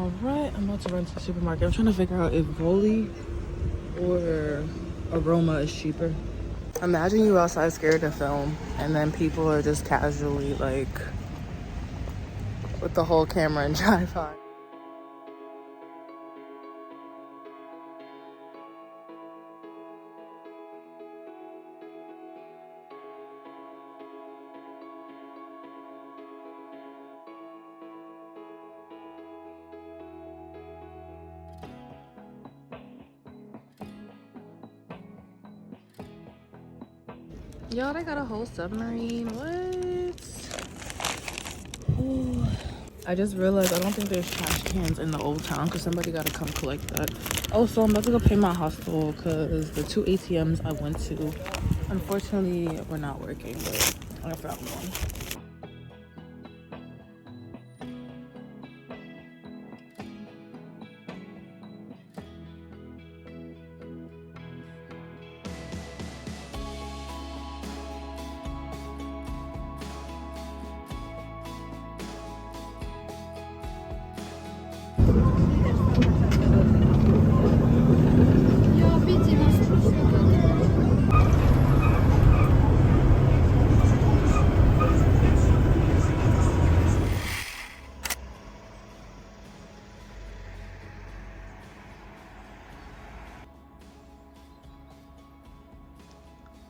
Alright, I'm about to run to the supermarket. I'm trying to figure out if Volley or Aroma is cheaper. Imagine you outside scared to film and then people are just casually like with the whole camera and tripod. Yo, they got a whole submarine. What? Ooh. I just realized I don't think there's trash cans in the old town because somebody got to come collect that. Oh, so I'm about to go pay my hostel because the 2 ATMs I went to, unfortunately, were not working, but I found one.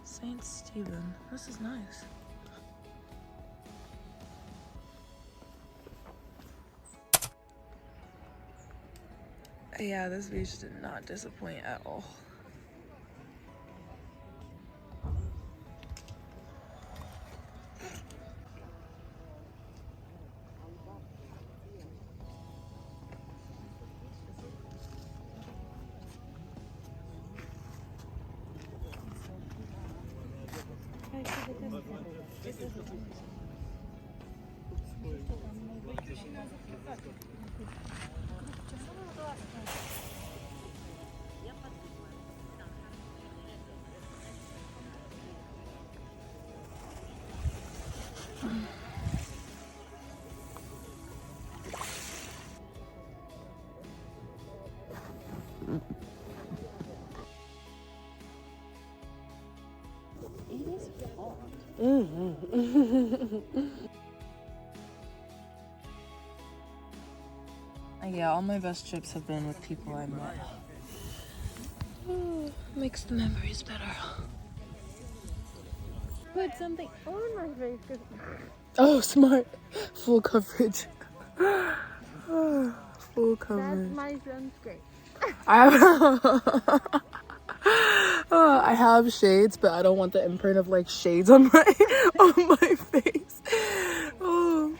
St. Stephen. This is nice. Yeah, this beach did not disappoint at all. Yeah, all my best trips have been with people I met. Ooh, makes the memories better. Put something on my face. Oh, smart. Full coverage. Full coverage. That's my sunscreen. I have shades, but I don't want the imprint of like shades on my on my face. Oh.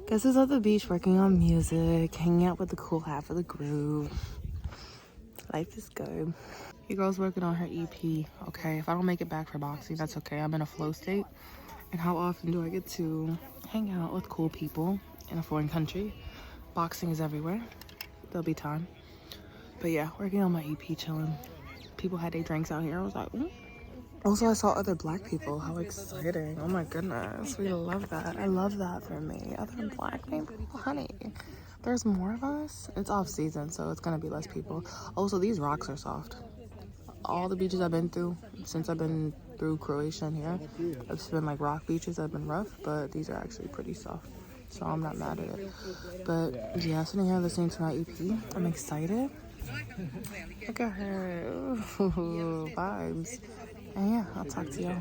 Guess who's at the beach working on music, hanging out with the cool half of the group. Life is good. Your girl's working on her EP, okay? If I don't make it back for boxing, that's okay. I'm in a flow state. And how often do I get to hang out with cool people in a foreign country? Boxing is everywhere. There'll be time. But yeah, working on my EP, chilling. People had their drinks out here. I was like, ooh. Also, I saw other black people. How exciting. Oh my goodness. We love that. I love that for me. Other black people, honey. There's more of us. It's off season, so it's gonna be less people. Also, these rocks are soft. All the beaches I've been through since I've been through Croatia and here, it's been like rock beaches that have been rough, but these are actually pretty soft. So I'm not mad at it. But yeah, sitting here listening to my EP, I'm excited. Look at her. Ooh, vibes. And yeah, I'll talk to y'all.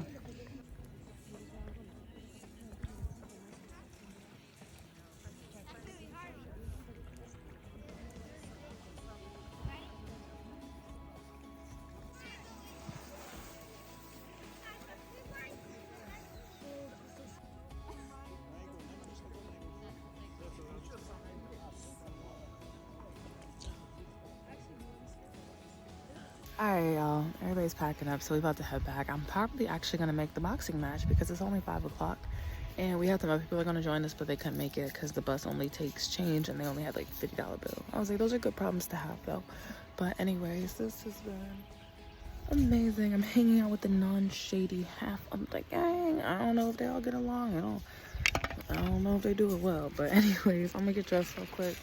Alright, y'all. Everybody's packing up, so we're about to head back. I'm probably actually gonna make the boxing match because it's only 5 o'clock. And we had some other people that are gonna join us, but they couldn't make it because the bus only takes change and they only had like $50 bill. I was like, those are good problems to have though. But anyways, this has been amazing. I'm hanging out with the non-shady half. I'm like, dang, I don't know if they all get along. I don't know if they do it well. But anyways, I'm gonna get dressed real quick.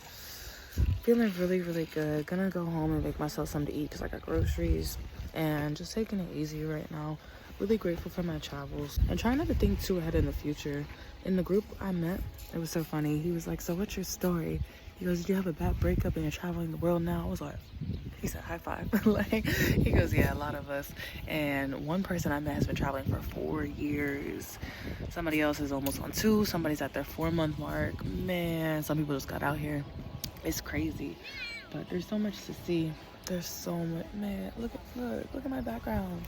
Feeling really, really good. Gonna go home and make myself something to eat because I got groceries. And just taking it easy right now. Really grateful for my travels and trying not to think too ahead in the future. In the group I met, it was so funny. He was like, so what's your story? He goes, did you have a bad breakup and you're traveling the world now? I was like, he said, high five. Like, he goes, yeah, a lot of us. And one person I met has been traveling for 4 years. Somebody else is almost on 2. Somebody's at their 4-month mark. Man, some people just got out here. It's crazy. But there's so much to see. There's so much, man, look at my background.